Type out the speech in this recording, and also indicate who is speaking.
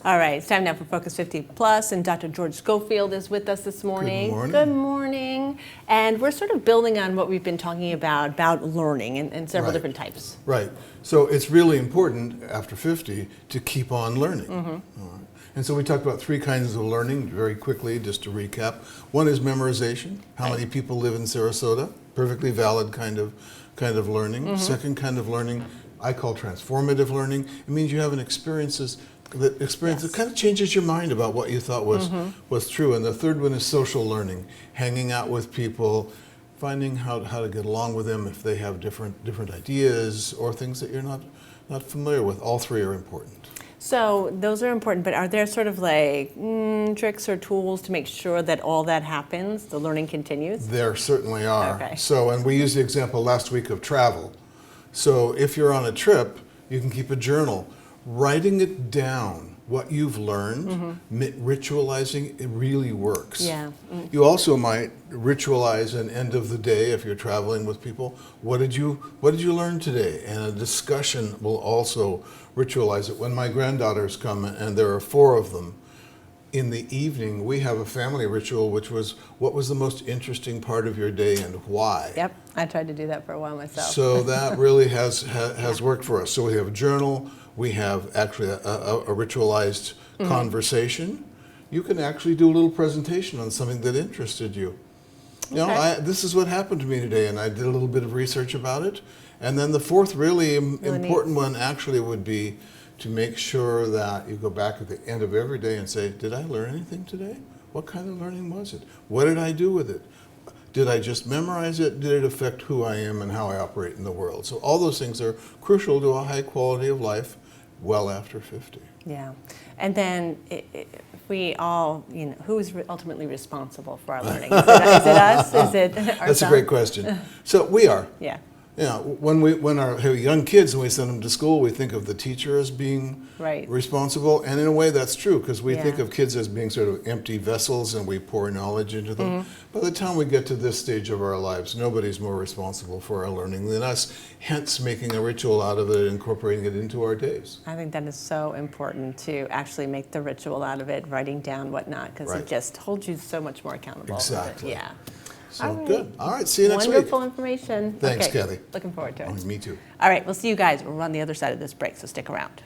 Speaker 1: All right, it's time now for Focus 50 Plus, and Dr. George Schofield is with us this morning.
Speaker 2: Good morning.
Speaker 1: Good morning. And we're sort of building on what we've been talking about learning and several different types.
Speaker 2: Right. So it's really important after 50 to keep on learning. All right. And so we talked about three kinds of learning very quickly, just to recap. One is memorization. How many people live in Sarasota? Perfectly valid kind of learning. Second kind of learning I call transformative learning. It means you have an experience that kind of changes your mind about what you thought was true. And the third one is social learning, hanging out with people, finding how to get along with them if they have different ideas or things that you're not familiar with. All three are important.
Speaker 1: So those are important, but are there sort of like tricks or tools to make sure that all that happens, the learning continues?
Speaker 2: There certainly are.
Speaker 1: Okay.
Speaker 2: So, and we used the example last week of travel. So if you're on a trip, you can keep a journal. Writing it down, what you've learned, ritualizing, it really works.
Speaker 1: Yeah.
Speaker 2: You also might ritualize an end of the day if you're traveling with people. What did you learn today? And a discussion will also ritualize it. When my granddaughters come, and there are 4 of them, in the evening we have a family ritual, which was, what was the most interesting part of your day and why?
Speaker 1: Yep, I tried to do that for a while myself.
Speaker 2: So that really has worked for us. So we have a journal. We have actually a ritualized conversation. You can actually do a little presentation on something that interested you. You know, this is what happened to me today, and I did a little bit of research about it. And then the fourth really important one actually would be to make sure that you go back at the end of every day and say, did I learn anything today? What kind of learning was it? What did I do with it? Did I just memorize it? Did it affect who I am and how I operate in the world? So all those things are crucial to a high quality of life well after 50.
Speaker 1: Yeah. And then we all, who is ultimately responsible for our learning? Is it us? Is it ourselves?
Speaker 2: That's a great question. So we are.
Speaker 1: Yeah.
Speaker 2: Yeah, when our young kids, when we send them to school, we think of the teacher as being responsible, and in a way that's true, because we think of kids as being sort of empty vessels and we pour knowledge into them. By the time we get to this stage of our lives, nobody's more responsible for our learning than us, hence making a ritual out of it, incorporating it into our days.
Speaker 1: I think that is so important to actually make the ritual out of it, writing down whatnot, because it just holds you so much more accountable.
Speaker 2: Exactly.
Speaker 1: Yeah.
Speaker 2: So good. All right, see you next week.
Speaker 1: Wonderful information.
Speaker 2: Thanks, Kathy.
Speaker 1: Looking forward to it.
Speaker 2: Oh, me too.
Speaker 1: All right, we'll see you guys. We're on the other side of this break, so stick around.